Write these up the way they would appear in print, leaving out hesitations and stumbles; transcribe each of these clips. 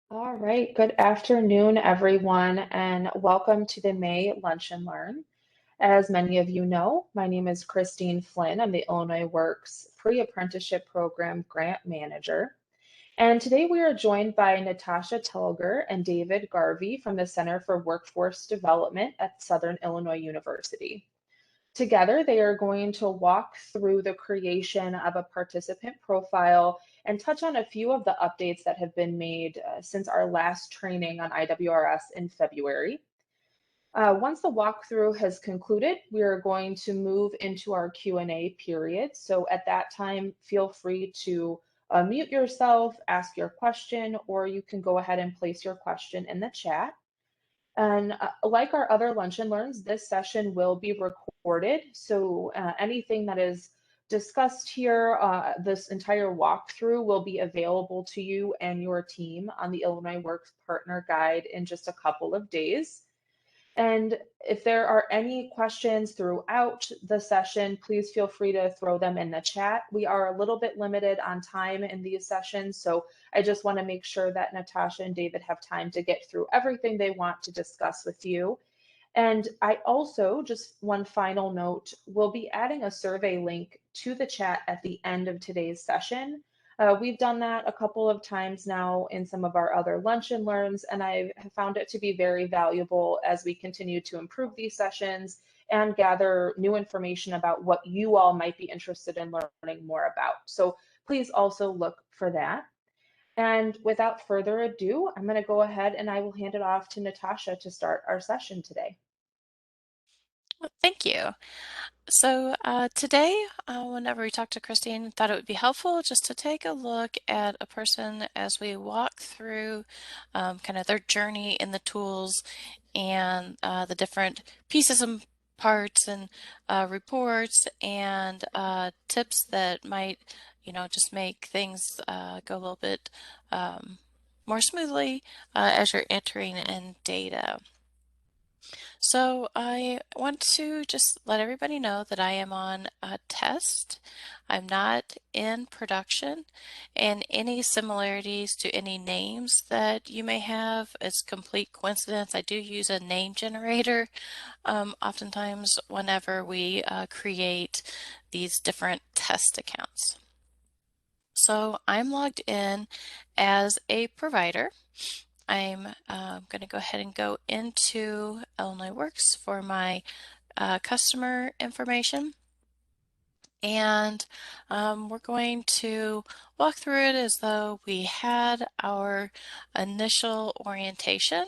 All right, good afternoon, everyone, and welcome to the May Lunch and Learn. As many of you know, my name is Christine Flynn. I'm the Illinois Works Pre-Apprenticeship Program Grant Manager. And today we are joined by Natasha Telger and David Garvey from the Center for Workforce Development at Southern Illinois University. Together, they are going to walk through the creation of a participant profile and touch on a few of the updates that have been made since our last training on IWRS in February. Once the walkthrough has concluded, we are going to move into our Q&A period. So at that time, feel free to mute yourself, ask your question, or you can go ahead and place your question in the chat. And like our other lunch and learns, this session will be recorded. So anything that is discussed here, this entire walkthrough will be available to you and your team on the Illinois Works Partner Guide in just a couple of days. And if there are any questions throughout the session, please feel free to throw them in the chat. We are a little bit limited on time in these sessions, so I just want to make sure that Natasha and David have time to get through everything they want to discuss with you. And I also, just one final note, will be adding a survey link to the chat at the end of today's session. We've done that a couple of times now in some of our other lunch and learns, and I have found it to be very valuable as we continue to improve these sessions and gather new information about what you all might be interested in learning more about. So please also look for that. And without further ado, I'm going to go ahead and I will hand it off to Natasha to start our session today. Well, thank you. So today, whenever we talked to Christine, thought it would be helpful just to take a look at a person as we walk through kind of their journey in the tools and the different pieces and parts and reports and tips that might, just make things go a little bit more smoothly as you're entering in data. So I want to just let everybody know that I am on a test. I'm not in production, and any similarities to any names that you may have is complete coincidence. I do use a name generator oftentimes whenever we create these different test accounts. So I'm logged in as a provider. I'm going to go ahead and go into Illinois Works for my customer information. And we're going to walk through it as though we had our initial orientation.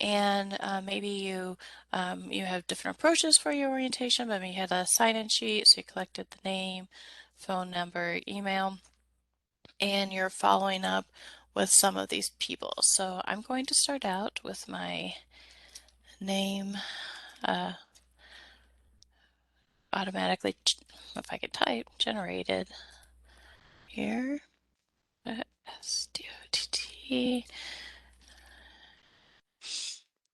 And maybe you have different approaches for your orientation, but maybe you had a sign-in sheet, so you collected the name, phone number, email, and you're following up with some of these people. So I'm going to start out with my name automatically, if I could type, generated here. SDOTT.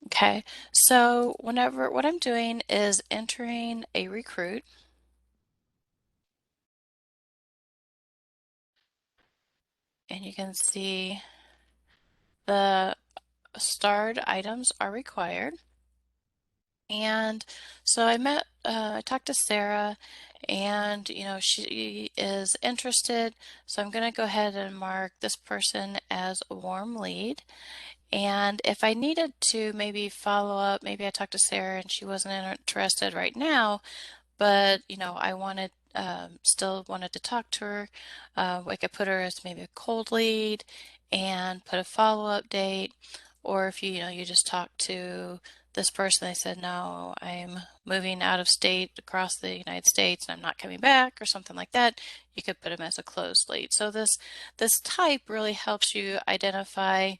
Okay, so what I'm doing is entering a recruit. And you can see the starred items are required. And so I talked to Sarah, and she is interested. So I'm going to go ahead and mark this person as a warm lead. And if I needed to maybe follow up, maybe I talked to Sarah and she wasn't interested right now, but I still wanted to talk to her. I could put her as maybe a cold lead and put a follow-up date. Or if you just talk to this person, they said, no, I'm moving out of state across the United States and I'm not coming back, or something like that, you could put them as a closed lead. So this type really helps you identify,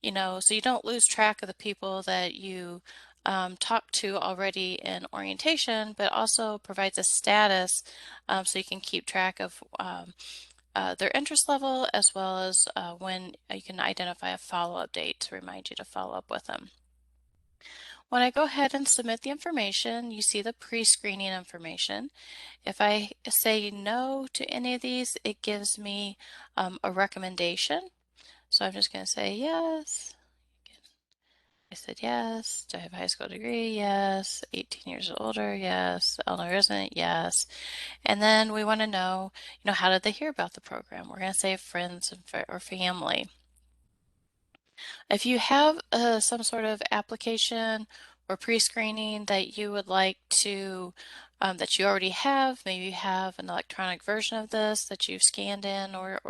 so you don't lose track of the people that you talk to already in orientation, but also provides a status so you can keep track of their interest level, as well as when you can identify a follow-up date to remind you to follow up with them. When I go ahead and submit the information, you see the pre-screening information. If I say no to any of these, it gives me a recommendation. So I'm just going to say yes. I said yes. Do I have a high school degree? Yes. 18 years or older? Yes. Illinois resident? Yes. And then we want to know, how did they hear about the program? We're going to say friends or family. If you have some sort of application or pre-screening that you would like to, that you already have, maybe you have an electronic version of this that you've scanned in or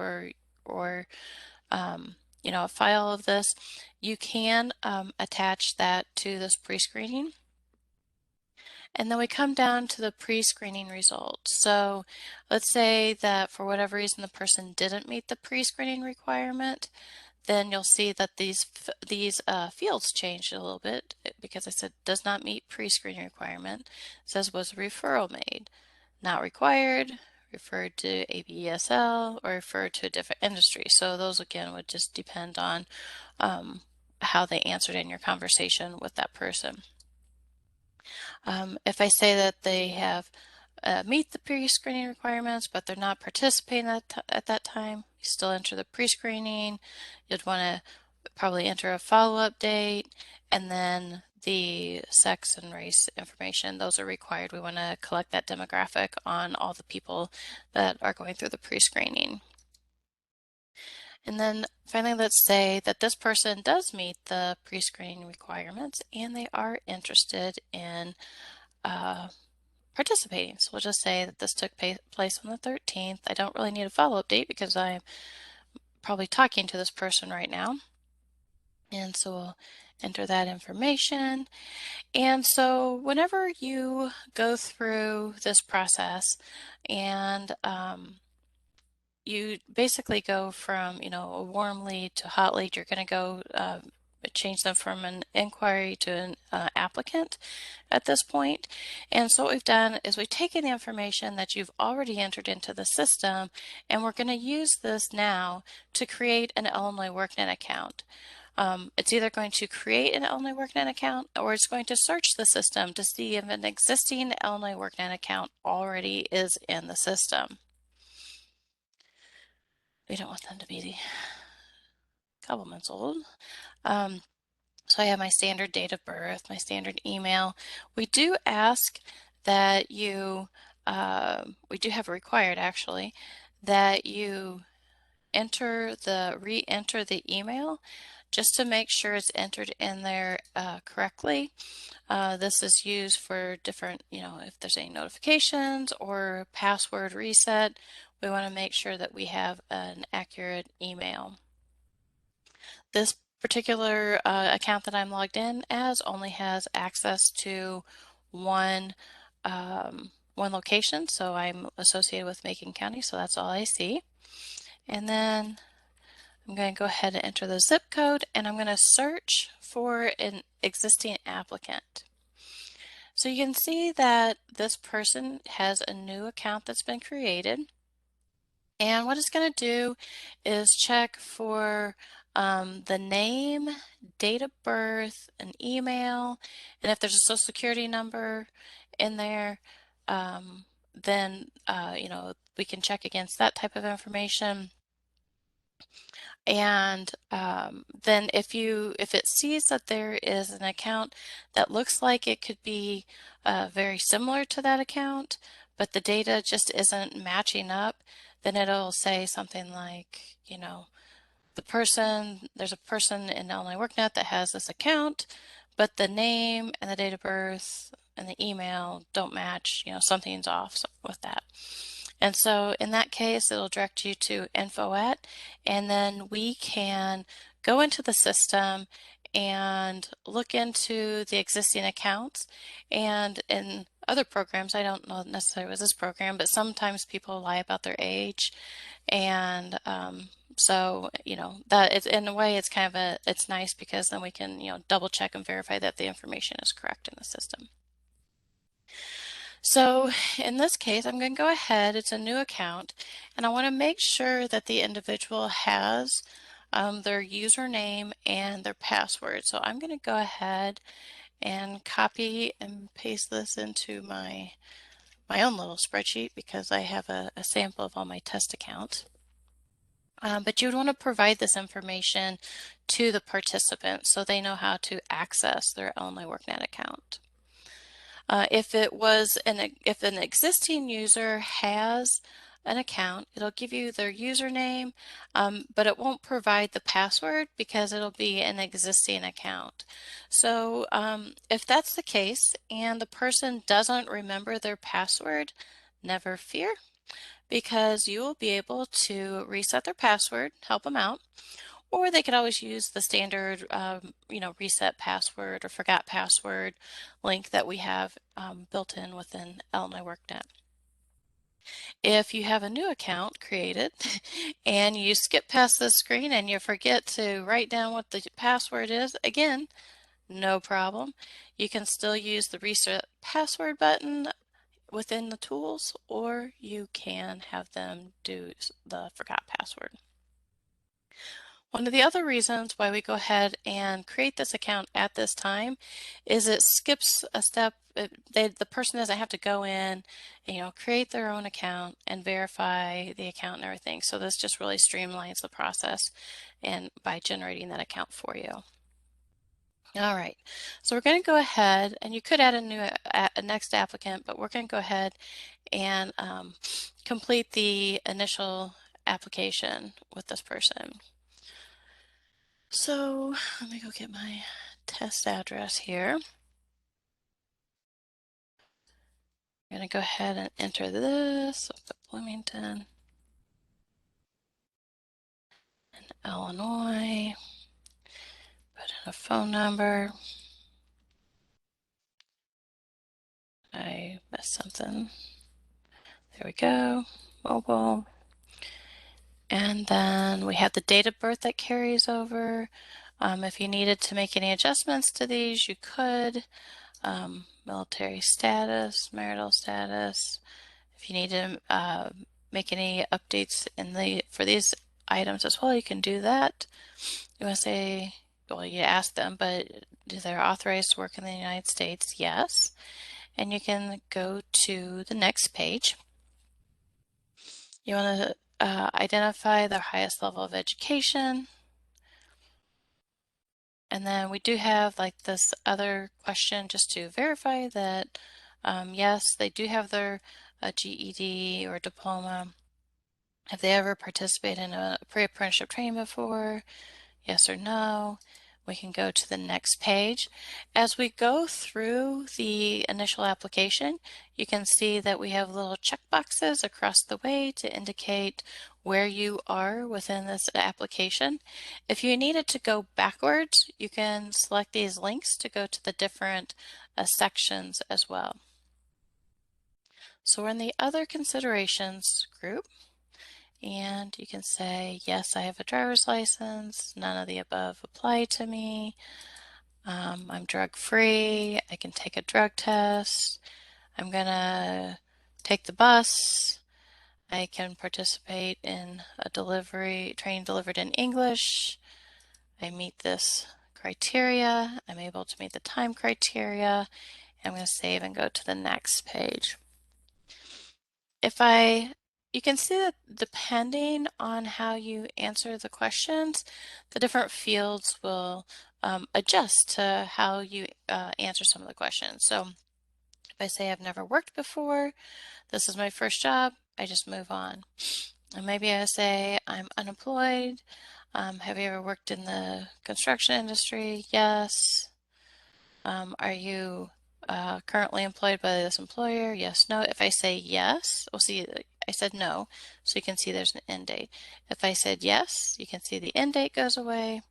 a file of this, you can attach that to this pre-screening. And then we come down to the pre-screening results. So let's say that for whatever reason the person didn't meet the pre-screening requirement, then you'll see that these fields changed a little bit because I said does not meet pre-screening requirement. It says was referral made, not required, referred to ABESL, or referred to a different industry. So those again would just depend on how they answered in your conversation with that person. If I say that they have meet the pre-screening requirements, but they're not participating at that time, you still enter the pre-screening. You'd want to probably enter a follow-up date, and then the sex and race information. Those are required. We want to collect that demographic on all the people that are going through the pre-screening. And then finally, let's say that this person does meet the pre-screening requirements and they are interested in participating. So we'll just say that this took place on the 13th. I don't really need a follow-up date because I'm probably talking to this person right now. And so we'll enter that information. And so whenever you go through this process and you basically go from, a warm lead to hot lead, you're going to go change them from an inquiry to an applicant at this point. And so what we've done is we've taken the information that you've already entered into the system, and we're going to use this now to create an Illinois workNet account. It's either going to create an Illinois workNet account or it's going to search the system to see if an existing Illinois workNet account already is in the system. We don't want them to be a couple months old. So I have my standard date of birth, my standard email. We do ask that you, we do have required actually, that you re-enter the email just to make sure it's entered in there correctly. This is used for different, if there's any notifications or password reset, we want to make sure that we have an accurate email. This particular account that I'm logged in as only has access to one one location, so I'm associated with Macon County, so that's all I see. And then I'm going to go ahead and enter the zip code, and I'm going to search for an existing applicant. So you can see that this person has a new account that's been created. And what it's going to do is check for the name, date of birth, an email, and if there's a social security number in there, then we can check against that type of information. And then if it sees that there is an account that looks like it could be very similar to that account, but the data just isn't matching up, then it'll say something like, there's a person in Illinois WorkNet that has this account, but the name and the date of birth and the email don't match, something's off with that. And so in that case, it'll direct you to info at, and then we can go into the system and look into the existing accounts. And in other programs, I don't know necessarily with this program, but sometimes people lie about their age. And so, that it's in a way, it's kind of it's nice because then we can, double check and verify that the information is correct in the system. So in this case, I'm going to go ahead, it's a new account, and I want to make sure that the individual has their username and their password. So I'm going to go ahead and copy and paste this into my own little spreadsheet because I have a sample of all my test accounts. But you would want to provide this information to the participant so they know how to access their Illinois WorkNet account. If an existing user has an account, it'll give you their username, but it won't provide the password because it'll be an existing account. So if that's the case and the person doesn't remember their password, never fear, because you will be able to reset their password, help them out, or they could always use the standard, reset password or forgot password link that we have built in within Illinois WorkNet. If you have a new account created and you skip past this screen and you forget to write down what the password is, again, no problem. You can still use the reset password button within the tools, or you can have them do the forgot password. One of the other reasons why we go ahead and create this account at this time is it skips a step. The person doesn't have to go in, create their own account and verify the account and everything. So this just really streamlines the process and by generating that account for you. All right, so we're going to go ahead, and you could add a next applicant, but we're going to go ahead and complete the initial application with this person. So let me go get my test address here. I'm going to go ahead and enter this. I'll put Bloomington, Illinois, put in a phone number. I missed something. There we go. Mobile. And then we have the date of birth that carries over. If you needed to make any adjustments to these, you could. Military status, marital status. If you need to make any updates for these items as well, you can do that. You want to say, well, you ask them, but do they authorized to work in the United States? Yes. And you can go to the next page. You want to identify their highest level of education. And then we do have like this other question just to verify that, yes, they do have their GED or diploma. Have they ever participated in a pre-apprenticeship training before? Yes or no? We can go to the next page. As we go through the initial application, you can see that we have little check boxes across the way to indicate where you are within this application. If you needed to go backwards, you can select these links to go to the different sections as well. So we're in the other considerations group. And you can say, yes, I have a driver's license. None of the above apply to me. I'm drug-free. I can take a drug test. I'm going to take the bus. I can participate in a training delivered in English. I meet this criteria. I'm able to meet the time criteria. I'm going to save and go to the next page. You can see that depending on how you answer the questions, the different fields will adjust to how you answer some of the questions. So if I say I've never worked before, this is my first job, I just move on. And maybe I say I'm unemployed. Have you ever worked in the construction industry? Yes. Are you currently employed by this employer? Yes, no. If I say yes, we'll see, I said no, so you can see there's an end date. If I said yes, you can see the end date goes away,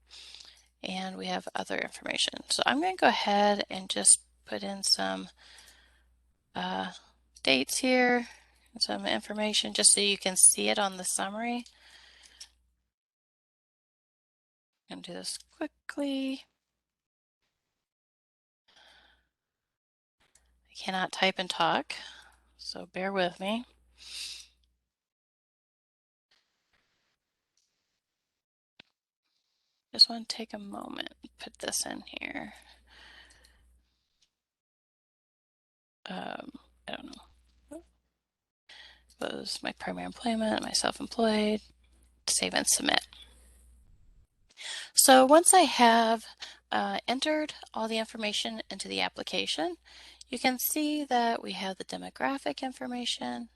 and we have other information. So I'm going to go ahead and just put in some dates here, and some information just so you can see it on the summary. I'm going to do this quickly. I cannot type and talk, so bear with me. Just want to take a moment and put this in here. I don't know. Was my primary employment, my self-employed. save and submit. So once I have entered all the information into the application, you can see that we have the demographic information,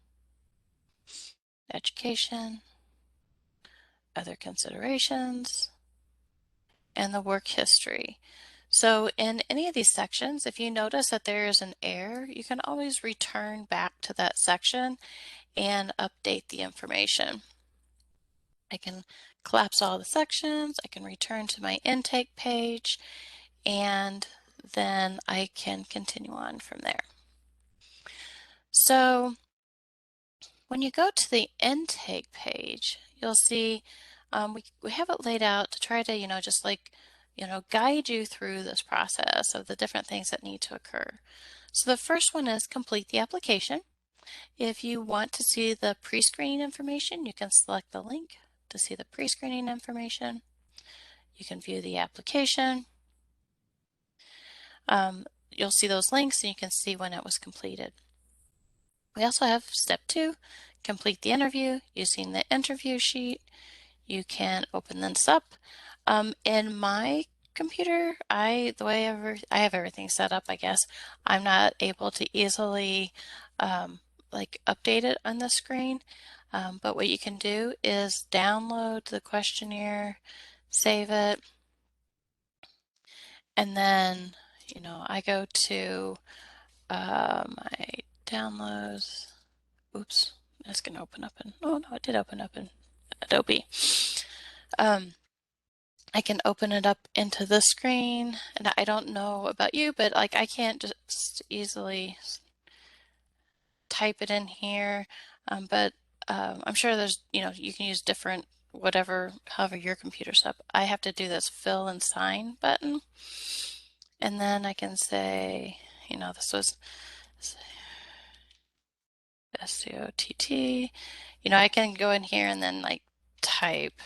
education, other considerations, and the work history. So in any of these sections, if you notice that there is an error, you can always return back to that section and update the information. I can collapse all the sections, I can return to my intake page, and then I can continue on from there. So when you go to the intake page, you'll see we have it laid out to try to, just like, guide you through this process of the different things that need to occur. So the first one is complete the application. If you want to see the pre-screening information, you can select the link to see the pre-screening information. You can view the application. You'll see those links and you can see when it was completed. We also have step 2, complete the interview using the interview sheet. You can open this up. In my computer, the way I have everything set up, I guess, I'm not able to easily like update it on the screen. But what you can do is download the questionnaire, save it, and then, I go to my downloads. Oops, that's going to open up in, oh no, it did open up in Adobe. I can open it up into the screen, and I don't know about you, but like I can't just easily type it in here, but I'm sure there's, you can use different however your computer's up. I have to do this fill and sign button, and then I can say, this was SCOTT. I can go in here and then like type.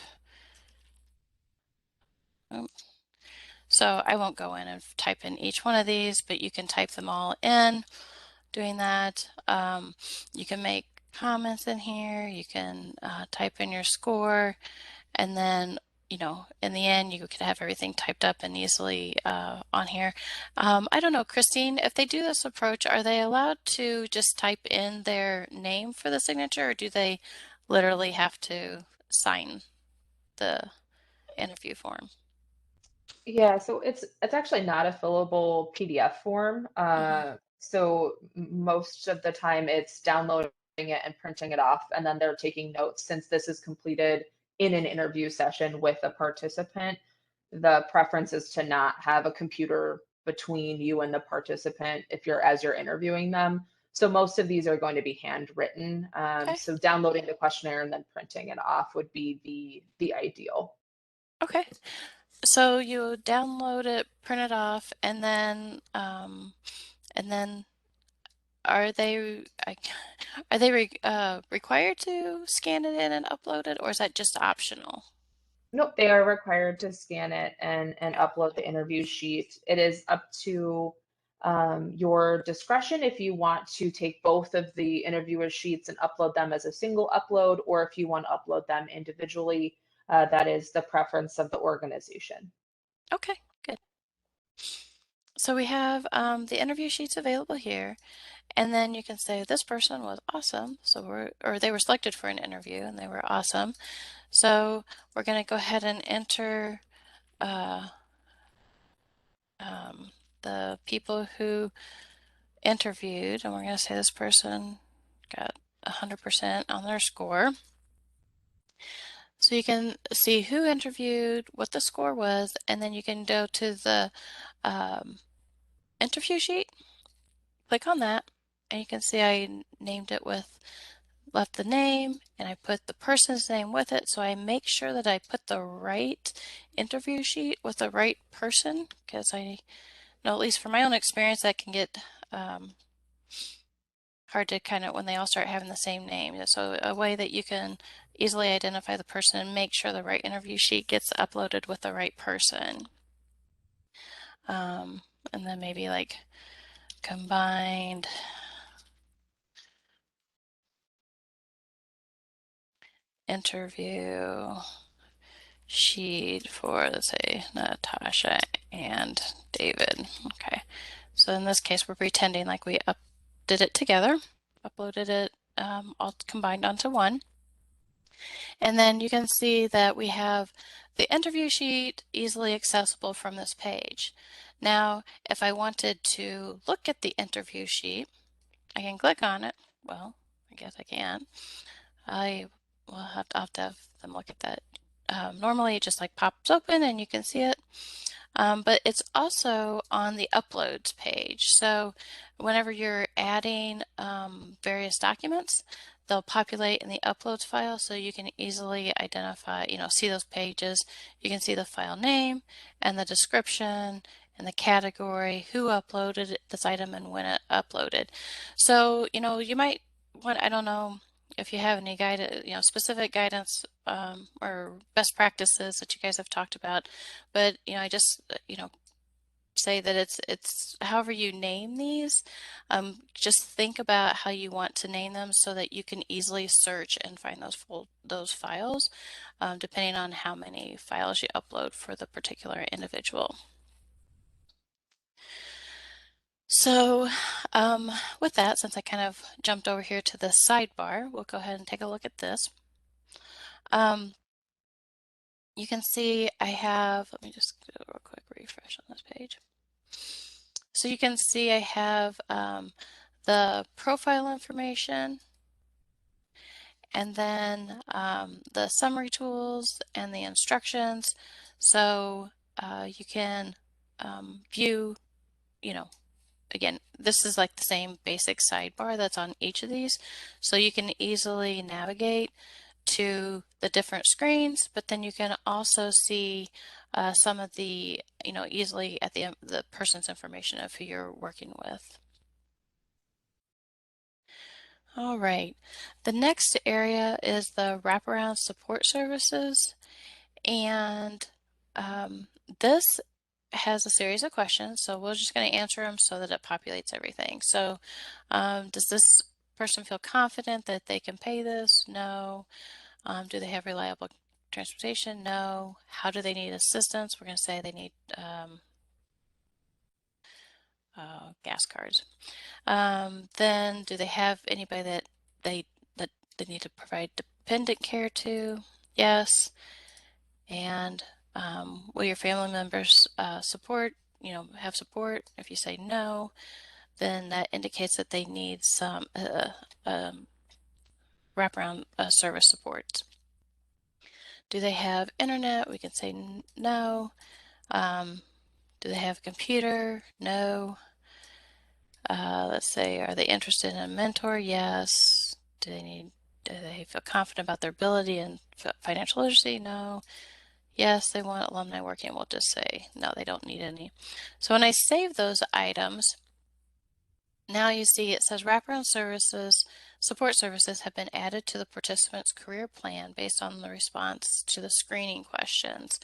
So I won't go in and type in each one of these, but you can type them all in doing that. You can make comments in here. You can type in your score, and then in the end, you could have everything typed up and easily on here. I don't know, Christine, if they do this approach, are they allowed to just type in their name for the signature, or do they literally have to sign the interview form? Yeah, so it's actually not a fillable PDF form. Mm-hmm. So most of the time it's downloading it and printing it off, and then they're taking notes. Since this is completed in an interview session with a participant, the preference is to not have a computer between you and the participant as you're interviewing them. So most of these are going to be handwritten. Okay. So downloading the questionnaire and then printing it off would be the ideal. Okay. So you download it, print it off, and then are they required to scan it in and upload it, or is that just optional? Nope, they are required to scan it and Okay. upload the interview sheet. It is up to your discretion if you want to take both of the interviewer sheets and upload them as a single upload, or if you want to upload them individually. That is the preference of the organization. Okay, good. So we have the interview sheets available here, and then you can say this person was awesome. Or they were selected for an interview and they were awesome. So we're going to go ahead and enter uh, the people who interviewed, and we're going to say this person got 100% on their score. So you can see who interviewed, what the score was, and then you can go to the um, interview sheet, click on that, and you can see I named it left the name, and I put the person's name with it, so I make sure that I put the right interview sheet with the right person, because I know, at least from my own experience, that can get hard to kind of when they all start having the same name. So a way that you can easily identify the person and make sure the right interview sheet gets uploaded with the right person. Um, and then maybe like combined interview sheet for, let's say, Natasha and David. Okay, so in this case, we're pretending like we did it together, uploaded it all combined onto one. And then you can see that we have the interview sheet easily accessible from this page. Now, if I wanted to look at the interview sheet, I can click on it. Well, I guess I can. I will have to have them look at that. Normally, it just like pops open and you can see it. But it's also on the uploads page. So whenever you're adding various documents, they'll populate in the uploads file so you can easily identify, see those pages. You can see the file name and the description and the category, who uploaded this item and when it uploaded. So, you might want, I don't know if you have any guidance, specific guidance or best practices that you guys have talked about, but I just say that it's however you name these. Just think about how you want to name them so that you can easily search and find those files, depending on how many files you upload for the particular individual. So with that, since I kind of jumped over here to the sidebar, we'll go ahead and take a look at this. You can see I have, let me just do a real quick refresh on this page. So you can see I have the profile information, and then the summary tools and the instructions. So you can view, again, this is like the same basic sidebar that's on each of these. So you can easily navigate to the different screens, but then you can also see some of the, easily at the person's information of who you're working with. All right, the next area is the wraparound support services, and this has a series of questions, so we're just going to answer them so that it populates everything. So does this person feel confident that they can pay this? No. Do they have reliable transportation? No. How do they need assistance? We're going to say they need gas cards. Then do they have anybody that they need to provide dependent care to? Yes. And will your family members have support? If you say no, then that indicates that they need some wraparound service support. Do they have internet? We can say no. Do they have a computer? No. Let's say, are they interested in a mentor? Yes. Do they feel confident about their ability and financial literacy? No. Yes, they want alumni working. We'll just say no, they don't need any. So when I save those items, now you see it says wraparound services, support services have been added to the participant's career plan based on the response to the screening questions.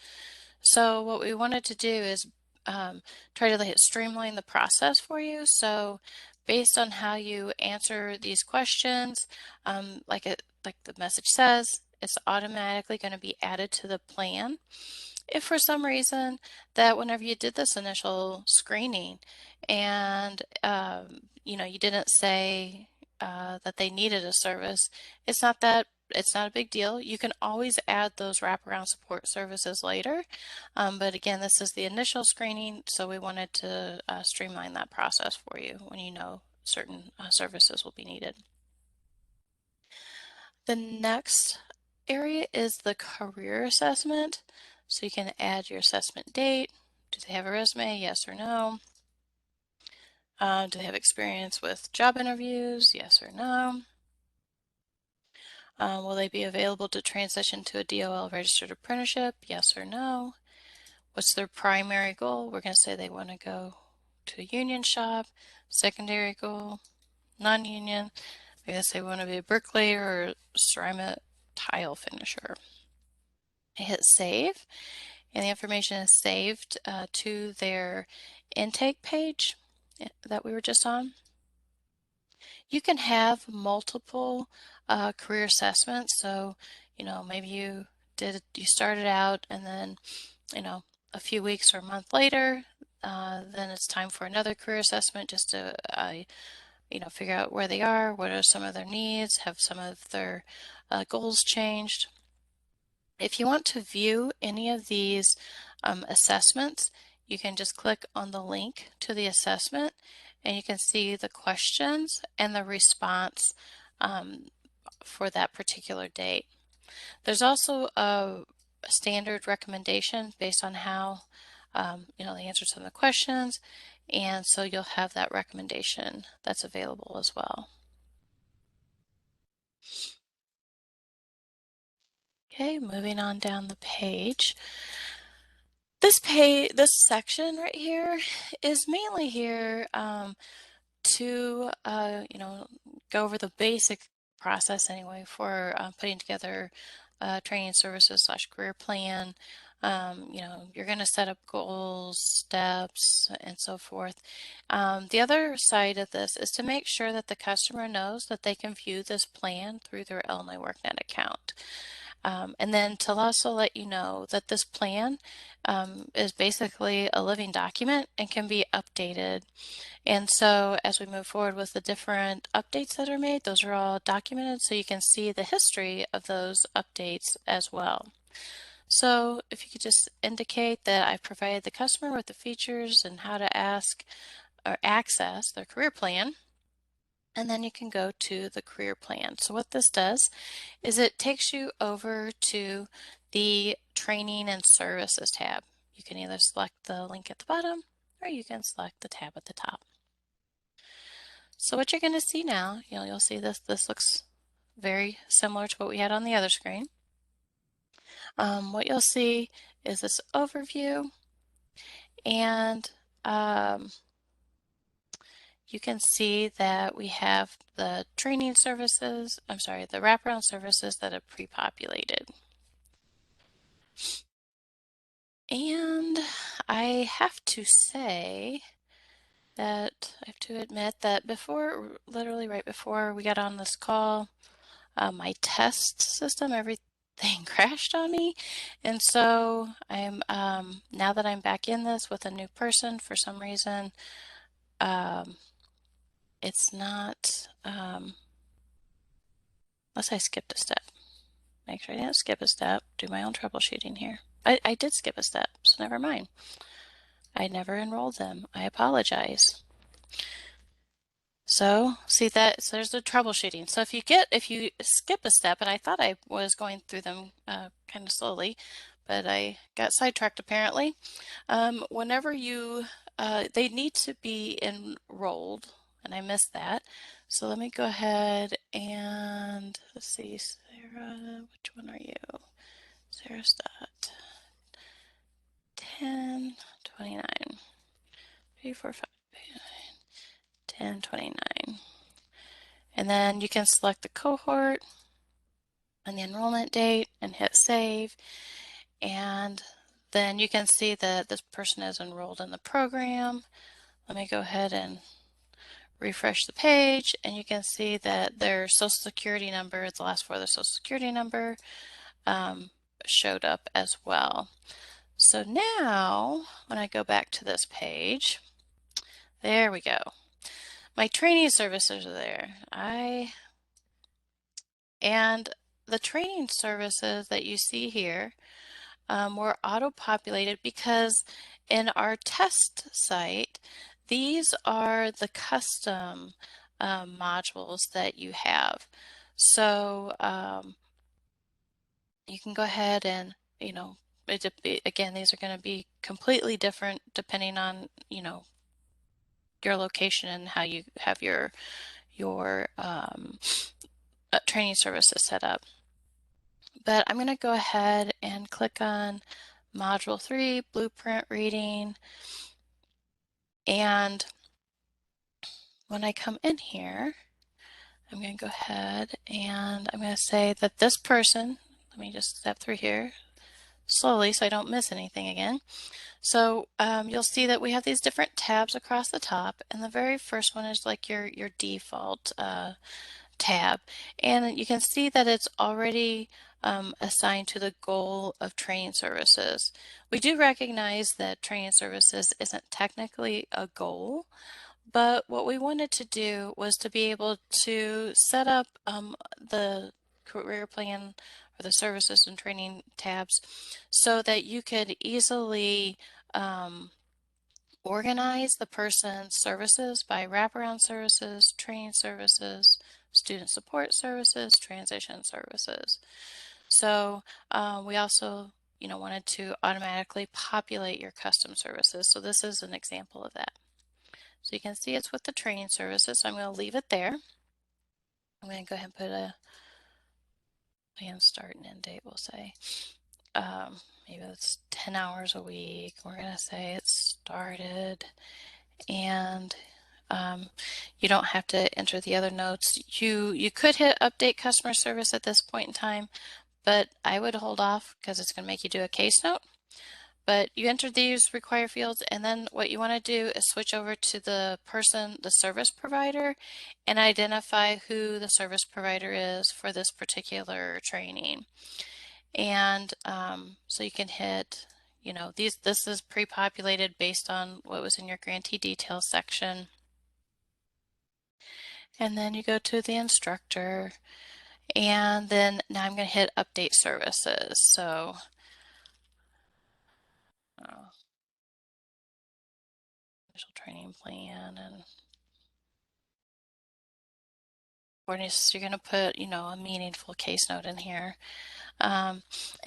So what we wanted to do is try to streamline the process for you. So based on how you answer these questions, like the message says, it's automatically going to be added to the plan. If for some reason that whenever you did this initial screening and you didn't say that they needed a service, it's not a big deal. You can always add those wraparound support services later. But again, this is the initial screening, so we wanted to streamline that process for you when you know certain services will be needed. The next area is the career assessment. So you can add your assessment date. Do they have a resume? Yes or no. Do they have experience with job interviews? Yes or no. Will they be available to transition to a DOL registered apprenticeship? Yes or no. What's their primary goal? We're going to say they want to go to a union shop. Secondary goal, non-union. I guess they want to be a bricklayer or ceramic tile finisher. I hit save, and the information is saved to their intake page that we were just on. You can have multiple career assessments. So, maybe you started out and then, a few weeks or a month later, then it's time for another career assessment just to, figure out where they are, what are some of their needs, have some of their goals changed. If you want to view any of these assessments, you can just click on the link to the assessment and you can see the questions and the response um, for that particular date. There's also a standard recommendation based on how they answer some of the questions, and so you'll have that recommendation that's available as well. Okay, moving on down the page. This section right here is mainly here to go over the basic process anyway for putting together training services / career plan. You're going to set up goals, steps, and so forth. The other side of this is to make sure that the customer knows that they can view this plan through their Illinois WorkNet account. And then to also let you know that this plan is basically a living document and can be updated. And so as we move forward with the different updates that are made, those are all documented so you can see the history of those updates as well. So if you could just indicate that I've provided the customer with the features and how to ask or access their career plan, and then you can go to the career plan. So what this does is it takes you over to the training and services tab. You can either select the link at the bottom or you can select the tab at the top. So what you're going to see now, you'll see this looks very similar to what we had on the other screen. What you'll see is this overview, and you can see that we have the training services, the wraparound services that are pre-populated. And I have to say that I have to admit that literally right before we got on this call, my test system, everything crashed on me. And so I'm now that I'm back in this with a new person, for some reason, it's not, unless I skipped a step. Make sure I didn't skip a step, do my own troubleshooting here. I did skip a step, so never mind. I never enrolled them. I apologize. So see that, so there's the troubleshooting. So if you skip a step, and I thought I was going through them kind of slowly, but I got sidetracked apparently. Whenever they need to be enrolled, and I missed that. So let me go ahead and let's see, Sarah, which one are you? Sarah Stott, 10, 29, 3, 4, 5, 10, 29. And then you can select the cohort and the enrollment date and hit save. And then you can see that this person is enrolled in the program. Let me go ahead and refresh the page, and you can see that their social security number, the last four of their social security number, showed up as well. So now when I go back to this page, there we go. My training services are there. And the training services that you see here were auto-populated because in our test site, these are the custom modules that you have. So you can go ahead and, again, these are going to be completely different depending on, your location and how you have your training services set up. But I'm going to go ahead and click on Module 3, Blueprint Reading. And when I come in here, I'm going to go ahead and I'm going to say that this person, let me just step through here slowly so I don't miss anything again. So you'll see that we have these different tabs across the top, and the very first one is like your default tab, and you can see that it's already assigned to the goal of training services. We do recognize that training services isn't technically a goal, but what we wanted to do was to be able to set up the career plan or the services and training tabs so that you could easily organize the person's services by wraparound services, training services, student support services, transition services. So we also, wanted to automatically populate your custom services. So this is an example of that. So you can see it's with the training services. So I'm going to leave it there. I'm going to go ahead and put a plan start and end date, we'll say. Maybe it's 10 hours a week. We're going to say it started, and you don't have to enter the other notes. You could hit update customer service at this point in time, but I would hold off because it's going to make you do a case note. But you enter these required fields, and then what you want to do is switch over to the service provider, and identify who the service provider is for this particular training. And so you can hit, this is pre-populated based on what was in your grantee details section. And then you go to the instructor, and then now I'm going to hit update services. So initial training plan, and you're going to put, a meaningful case note in here. And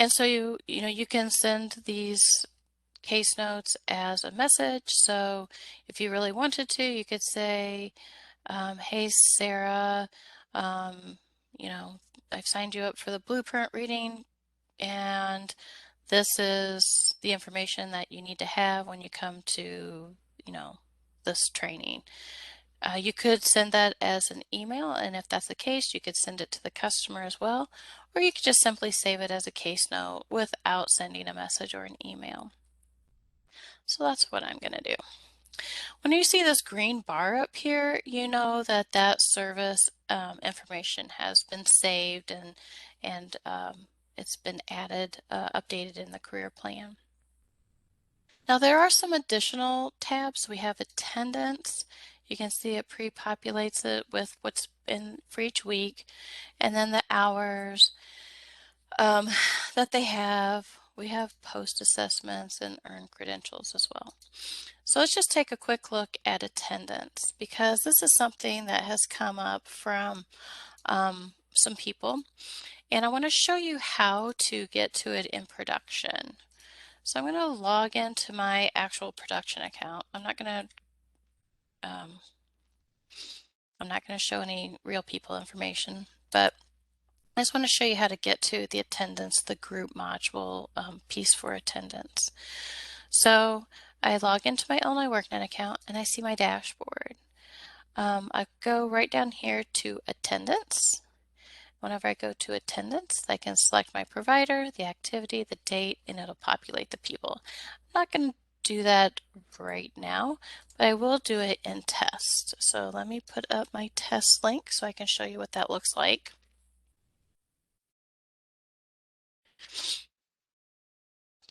so you can send these case notes as a message. So if you really wanted to, you could say, hey, Sarah, I've signed you up for the blueprint reading, and this is the information that you need to have when you come to, this training. You could send that as an email, and if that's the case, you could send it to the customer as well, or you could just simply save it as a case note without sending a message or an email. So that's what I'm going to do. When you see this green bar up here, you know that that service information has been saved, and it's been added, updated in the career plan. Now there are some additional tabs. We have attendance. You can see it pre-populates it with what's in for each week, and then the hours that they have. We have post assessments and earned credentials as well. So let's just take a quick look at attendance, because this is something that has come up from some people, and I want to show you how to get to it in production. So I'm going to log into my actual production account. I'm not going to show any real people information, but I just want to show you how to get to the attendance, the group module piece for attendance. So I log into my Illinois workNet account, and I see my dashboard. I go right down here to attendance. Whenever I go to attendance, I can select my provider, the activity, the date, and it'll populate the people. I'm not going to do that right now, but I will do it in test. So let me put up my test link so I can show you what that looks like.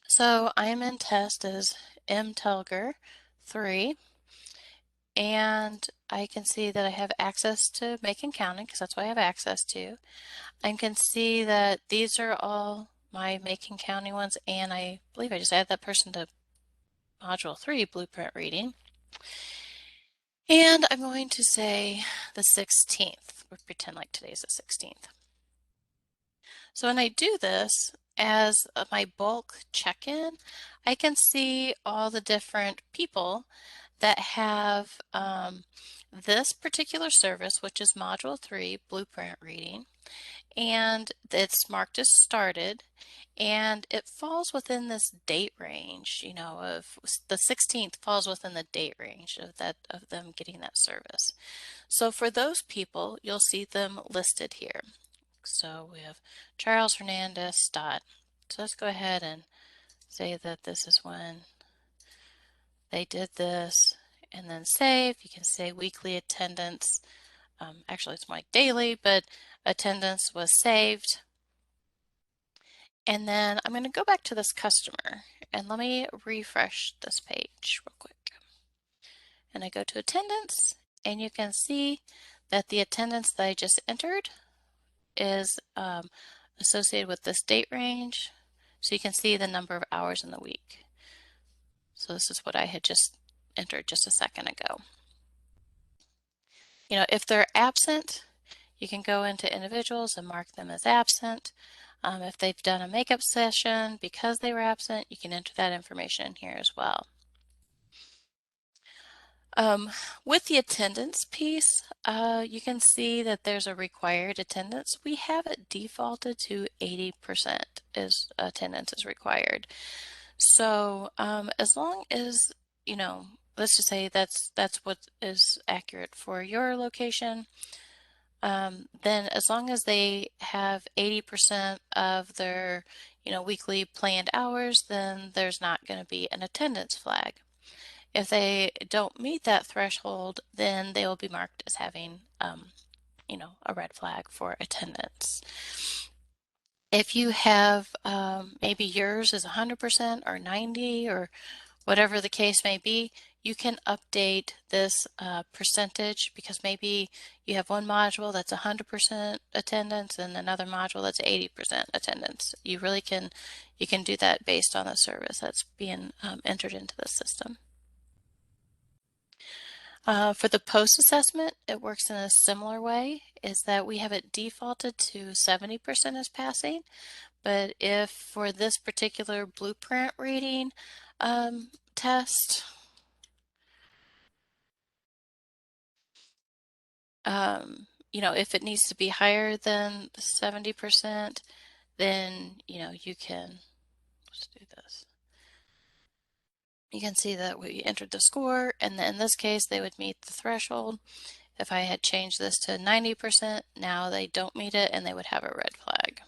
So I am in test as M. Telger 3, and I can see that I have access to Macon County, because that's what I have access to. I can see that these are all my Macon County ones, and I believe I just added that person to Module 3 Blueprint Reading. And I'm going to say the 16th. We'll pretend like today's the 16th. So when I do this as my bulk check-in, I can see all the different people that have this particular service, which is Module 3 Blueprint Reading, and it's marked as started, and it falls within this date range, of the 16th falls within the date range of them getting that service. So for those people, you'll see them listed here. So we have Charles Hernandez Stott. So let's go ahead and say that this is when they did this, and then save. You can say weekly attendance. Actually, it's my daily, but attendance was saved. And then I'm going to go back to this customer and let me refresh this page real quick. And I go to attendance, and you can see that the attendance that I just entered is associated with this date range. So you can see the number of hours in the week. So this is what I had just entered just a second ago. If they're absent, you can go into individuals and mark them as absent. If they've done a makeup session because they were absent, you can enter that information here as well. With the attendance piece, you can see that there's a required attendance. We have it defaulted to 80% is attendance is required. So as long as, let's just say that's what is accurate for your location, then as long as they have 80% of their, weekly planned hours, then there's not going to be an attendance flag. If they don't meet that threshold, then they will be marked as having, a red flag for attendance. If you have maybe yours is 100% or 90 or whatever the case may be, you can update this percentage because maybe you have one module that's 100% attendance and another module that's 80% attendance. You can do that based on the service that's being entered into the system. For the post assessment, it works in a similar way, is that we have it defaulted to 70% as passing, but if for this particular blueprint reading test, if it needs to be higher than 70%, then, you can, let's do this. You can see that we entered the score, and in this case, they would meet the threshold. If I had changed this to 90%, now they don't meet it and they would have a red flag.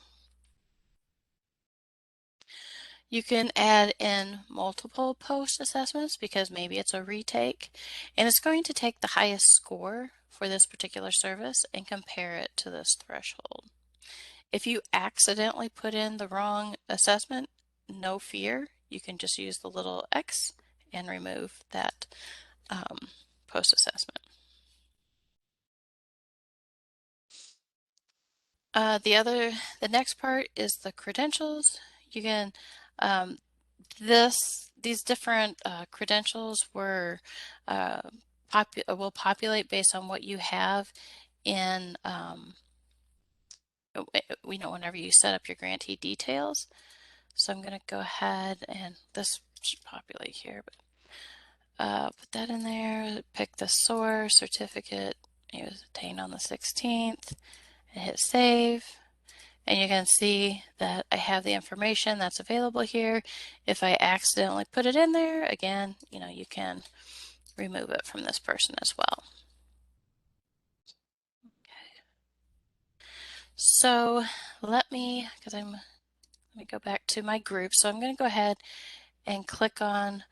You can add in multiple post assessments because maybe it's a retake, and it's going to take the highest score for this particular service and compare it to this threshold. If you accidentally put in the wrong assessment, no fear. You can just use the little X and remove that post assessment. The next part is the credentials. You can, these different credentials will populate based on what you have in, whenever you set up your grantee details. So I'm going to go ahead and this should populate here, but put that in there, pick the source, certificate, it was obtained on the 16th, and hit save. And you can see that I have the information that's available here. If I accidentally put it in there, again, you can remove it from this person as well. Okay. So let me go back to my group. So I'm going to go ahead and click on,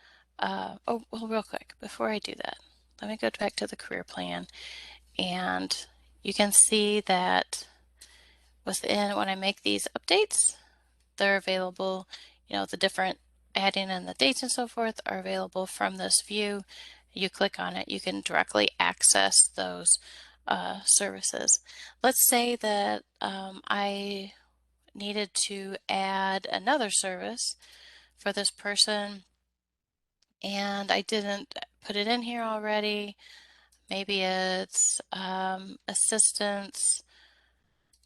real quick, before I do that, let me go back to the career plan. And you can see that when I make these updates, they're available, the different adding and the dates and so forth are available from this view. You click on it, you can directly access those services. Let's say that I needed to add another service for this person and I didn't put it in here already. Maybe it's assistance,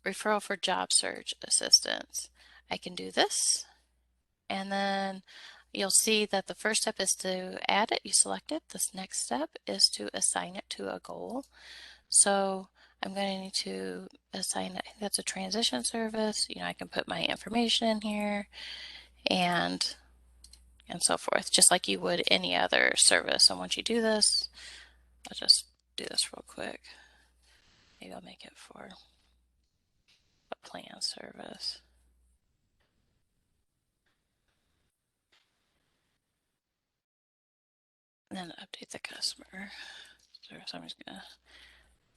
referral for job search assistance. I can do this, and then you'll see that the first step is to add it. You select it. This next step is to assign it to a goal. So I'm going to need to assign, I think that's a transition service. I can put my information in here and so forth, just like you would any other service. And once you do this, I'll just do this real quick. Maybe I'll make it for a plan service. And then update the customer. So I'm just going to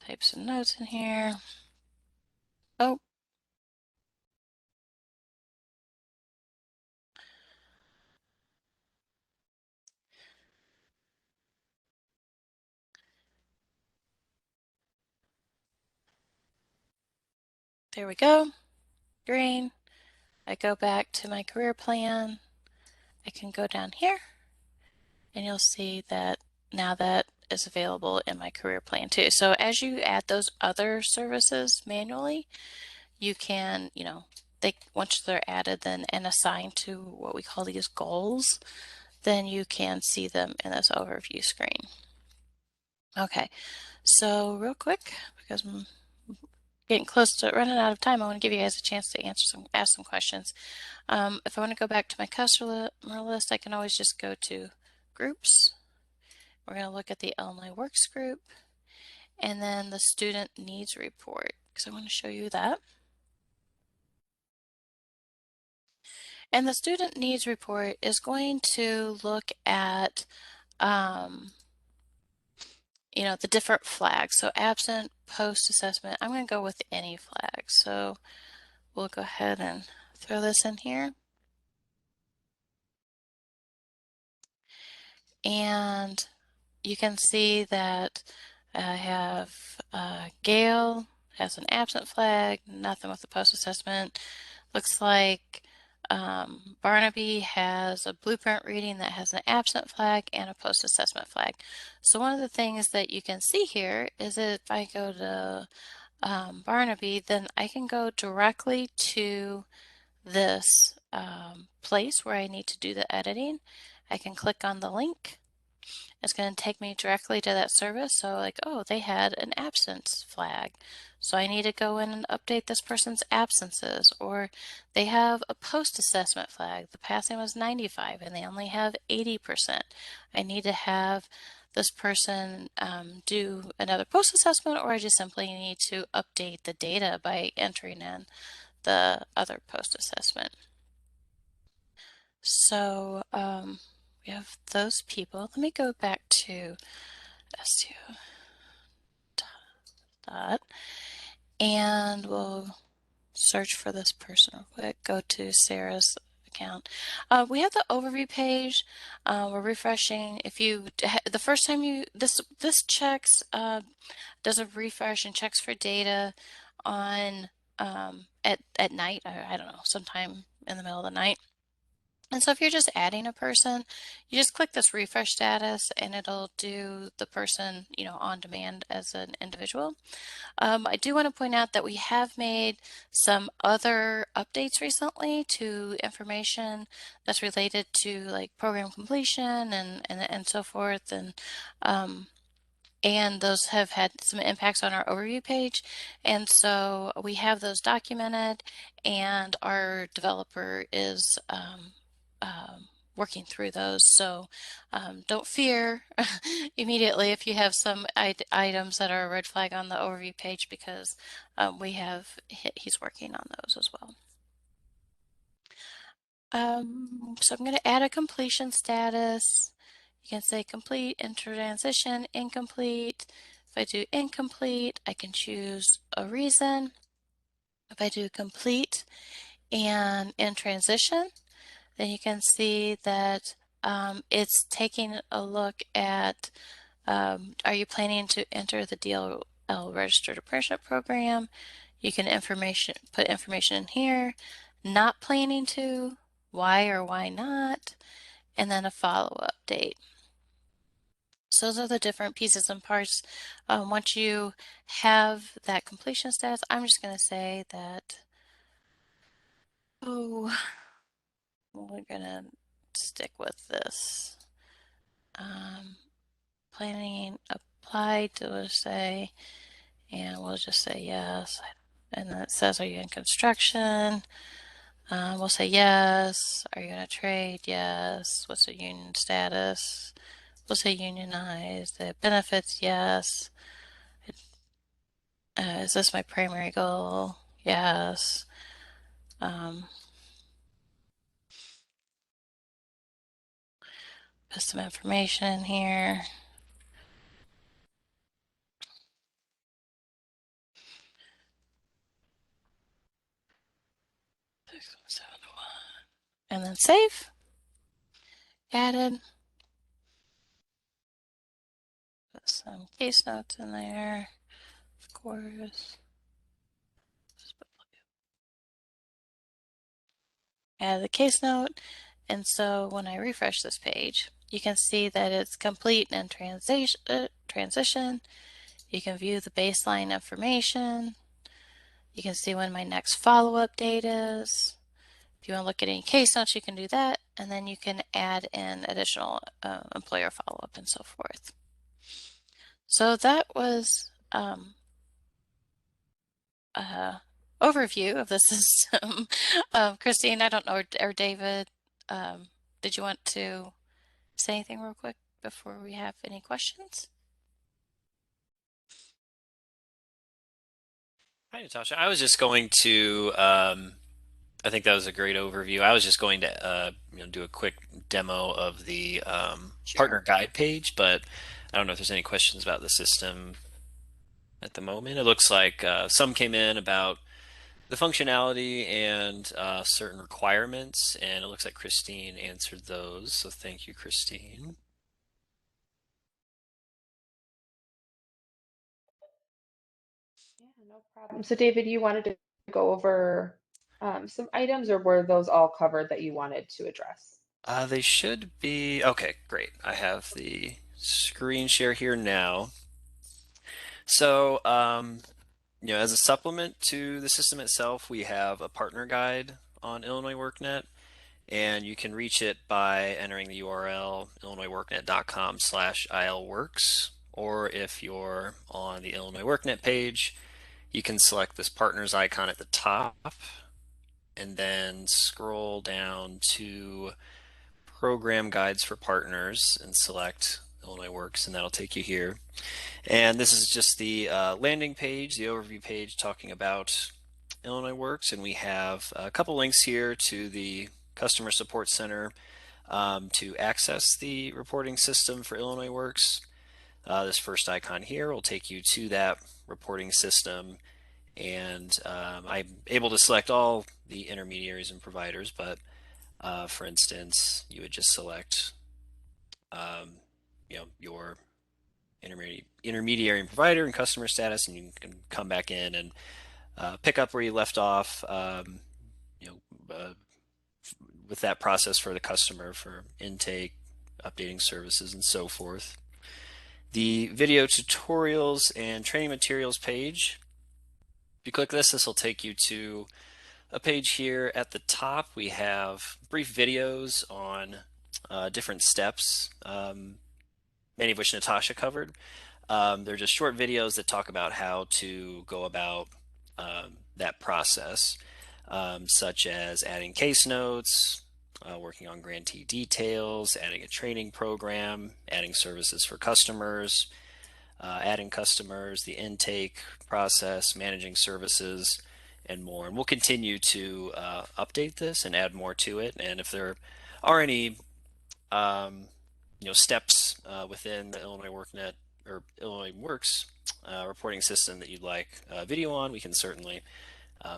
type some notes in here. Oh, There we go, green. I go back to my career plan. I can go down here and you'll see that now that is available in my career plan too. So as you add those other services manually, you can, once they're added then and assigned to what we call these goals, then you can see them in this overview screen. Okay, so real quick, because I'm getting close to running out of time, I want to give you guys a chance to ask some questions. If I want to go back to my customer list, I can always just go to groups. We're going to look at the Illinois Works group and then the student needs report, because I want to show you that. And the student needs report is going to look at the different flags. So absent, post-assessment, I'm going to go with any flag. So we'll go ahead and throw this in here. And you can see that I have Gail has an absent flag, nothing with the post-assessment. Looks like Barnaby has a blueprint reading that has an absent flag and a post-assessment flag. So one of the things that you can see here is that if I go to Barnaby, then I can go directly to this place where I need to do the editing. I can click on the link. It's going to take me directly to that service. So like, oh, they had an absence flag. So I need to go in and update this person's absences. Or they have a post-assessment flag. The passing was 95 and they only have 80%. I need to have this person do another post-assessment, or I just simply need to update the data by entering in the other post-assessment. So we have those people. Let me go back to SU dot, and we'll search for this person real quick. Go to Sarah's account. We have the overview page. We're refreshing. If you the first time you this checks does a refresh and checks for data on at night. I don't know, sometime in the middle of the night. And so if you're just adding a person, you just click this refresh status and it'll do the person, on demand as an individual. I do want to point out that we have made some other updates recently to information that's related to like program completion and so forth. And those have had some impacts on our overview page. And so we have those documented, and our developer is working through those. So don't fear immediately if you have some items that are a red flag on the overview page, because he's working on those as well. So I'm going to add a completion status. You can say complete, in transition, incomplete. If I do incomplete, I can choose a reason. If I do complete and in transition, then you can see that it's taking a look at, are you planning to enter the DLL Registered Apprenticeship Program? You can put information in here, not planning to, why or why not, and then a follow-up date. So those are the different pieces and parts. Once you have that completion status, I'm just going to say that, we're going to stick with this. Planning applied to say, and we'll just say yes. And then it says, are you in construction? We'll say yes. Are you going to trade? Yes. What's the union status? We'll say unionized. The benefits, yes. Is this my primary goal? Yes. Put some information in here. And then save. Added. Put some case notes in there, of course. add the case note. And so when I refresh this page, you can see that it's complete and transition. You can view the baseline information. You can see when my next follow-up date is. If you want to look at any case notes, you can do that. And then you can add in additional employer follow-up and so forth. So that was overview of the system. Christine, I don't know, or David, did you want to say anything real quick before we have any questions? Hi, Natasha. I was just going to, I think that was a great overview. I was just going to, do a quick demo of the Sure. partner guide page, but I don't know if there's any questions about the system at the moment. It looks like some came in about the functionality and certain requirements, and it looks like Christine answered those. So thank you, Christine. Yeah, no problem. So David, you wanted to go over some items, or were those all covered that you wanted to address? They should be, okay, great. I have the screen share here now. So, as a supplement to the system itself, we have a partner guide on Illinois WorkNet, and you can reach it by entering the URL illinoisworknet.com/ilworks, or if you're on the Illinois WorkNet page, you can select this partners icon at the top and then scroll down to program guides for partners and select Illinois Works, and that'll take you here. And this is just the landing page, the overview page talking about Illinois Works, and we have a couple links here to the Customer Support Center to access the reporting system for Illinois Works. This first icon here will take you to that reporting system, and I'm able to select all the intermediaries and providers, but for instance, you would just select your intermediary and provider and customer status, and you can come back in and pick up where you left off, you know, uh, with that process for the customer for intake, updating services, and so forth. The video tutorials and training materials page, if you click this, this will take you to a page here. At the top, we have brief videos on different steps, many of which Natasha covered. They're just short videos that talk about how to go about that process, such as adding case notes, working on grantee details, adding a training program, adding services for customers, adding customers, the intake process, managing services, and more. And we'll continue to update this and add more to it. And if there are any steps within the Illinois WorkNet or Illinois Works reporting system that you'd like a video on, we can certainly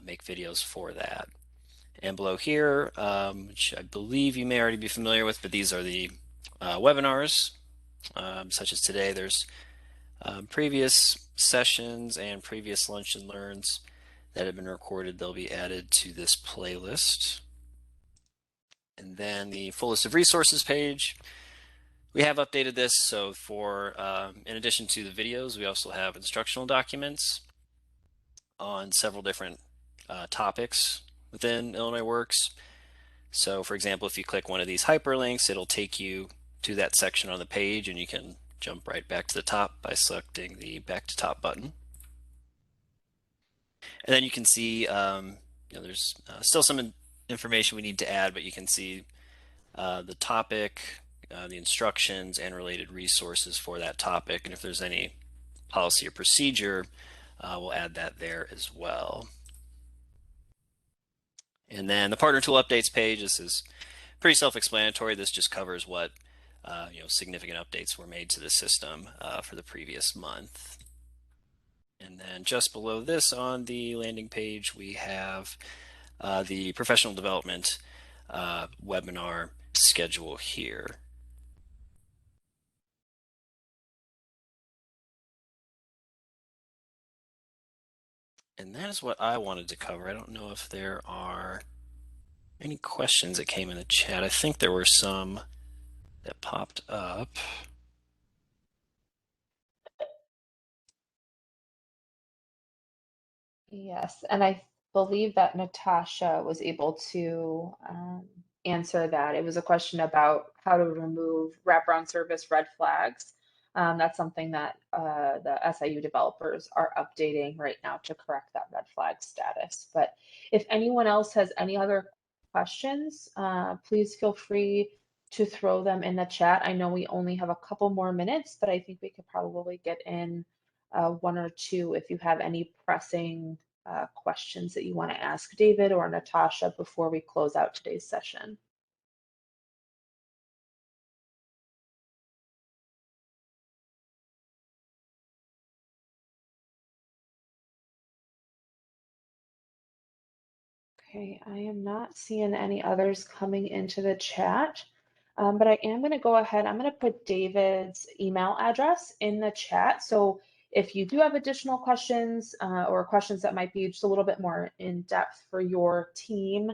make videos for that. And below here, which I believe you may already be familiar with, but these are the webinars, such as today. There's previous sessions and previous lunch and learns that have been recorded. They'll be added to this playlist. And then the full list of resources page. We have updated this, so for in addition to the videos, we also have instructional documents on several different topics within Illinois Works. So for example, if you click one of these hyperlinks, it'll take you to that section on the page, and you can jump right back to the top by selecting the back to top button. And then you can see there's still some information we need to add, but you can see the topic, the instructions, and related resources for that topic. And if there's any policy or procedure, we'll add that there as well. And then the partner tool updates page, this is pretty self-explanatory. This just covers what significant updates were made to the system for the previous month. And then just below this on the landing page, we have the professional development webinar schedule here. And that is what I wanted to cover. I don't know if there are Any questions that came in the chat? I think there were some that popped up. Yes, and I believe that Natasha was able to answer that. It was a question about how to remove wraparound service red flags. That's something that the SIU developers are updating right now to correct that red flag status. But if anyone else has any other questions, please feel free to throw them in the chat. I know we only have a couple more minutes, but I think we could probably get in one or two if you have any pressing questions that you want to ask David or Natasha before we close out today's session. Okay, I am not seeing any others coming into the chat, but I am going to go ahead. I'm going to put David's email address in the chat. So if you do have additional questions or questions that might be just a little bit more in depth for your team,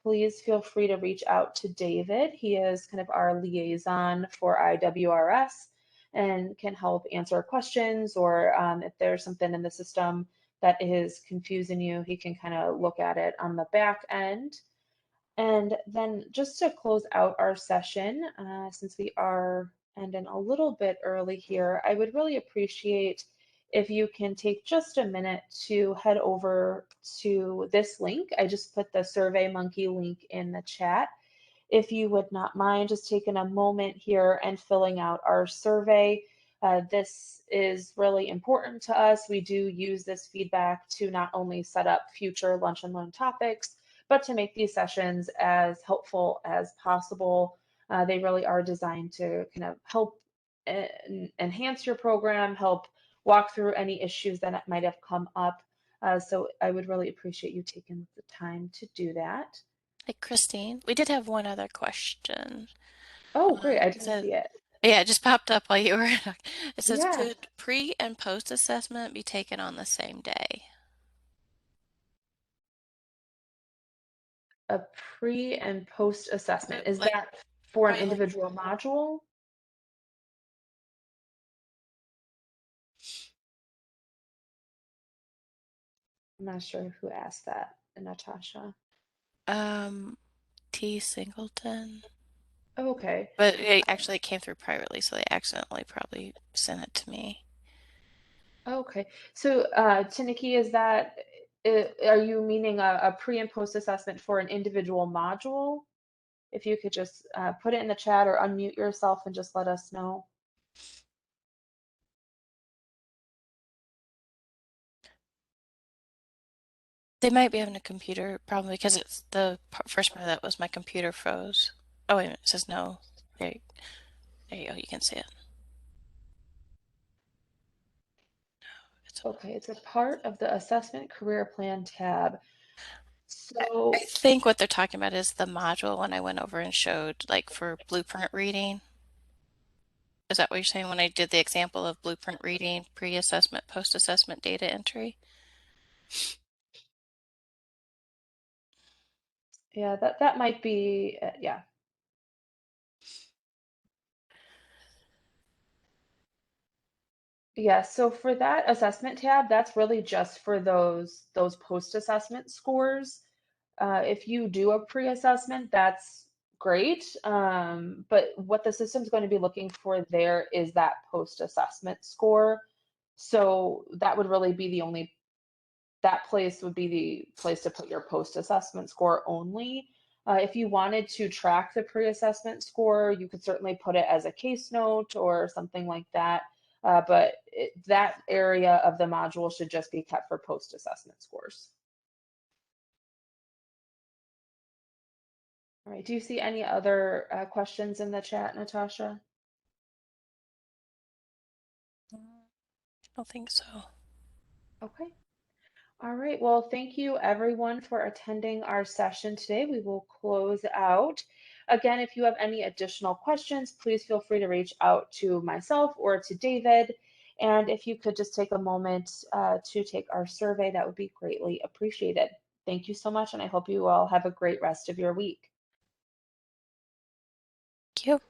please feel free to reach out to David. He is kind of our liaison for IWRS and can help answer questions, or if there's something in the system that is confusing you, he can kind of look at it on the back end. And then just to close out our session, since we are ending a little bit early here, I would really appreciate if you can take just a minute to head over to this link. I just put the SurveyMonkey link in the chat. If you would not mind just taking a moment here and filling out our survey. This is really important to us. We do use this feedback to not only set up future lunch and learn topics, but to make these sessions as helpful as possible. They really are designed to kind of help enhance your program, help walk through any issues that might have come up. So I would really appreciate you taking the time to do that. Hey, Christine, we did have one other question. Oh, great. I It didn't says, see it. yeah, it just popped up while you were talking. It says, Yeah, could pre and post assessment be taken on the same day? a pre and post assessment. Is Like, that for an right, like, individual module? I'm not sure who asked that, Natasha. um, T. Singleton. Oh, okay. But it actually came through privately, so they accidentally probably sent it to me. Okay. So, Taniki, is that, are you meaning a pre and post assessment for an individual module? If you could just put it in the chat or unmute yourself and just let us know. They might be having a computer problem because it's the first part of that was my computer froze. Oh, wait a minute, it says no. There you go, you can see it. Okay, it's a part of the assessment career plan tab. I So, think what they're talking about is the module when I went over and showed, like, for blueprint reading. Is that what you're saying when I did the example of blueprint reading, pre-assessment, post-assessment data entry? yeah, that might be, yeah. Yeah, so for that assessment tab, that's really just for those post-assessment scores. If you do a pre-assessment, that's great. But what the system's going to be looking for there is that post-assessment score. So that would really be the only, that place would be the place to put your post-assessment score only. If you wanted to track the pre-assessment score, you could certainly put it as a case note or something like that. But that area of the module should just be kept for post-assessment scores. All right, do you see any other questions in the chat, Natasha? I don't think so. Okay. All right, well, thank you everyone for attending our session today. We will close out. Again, if you have any additional questions, please feel free to reach out to myself or to David. And if you could just take a moment to take our survey, that would be greatly appreciated. Thank you so much, and I hope you all have a great rest of your week. Thank you.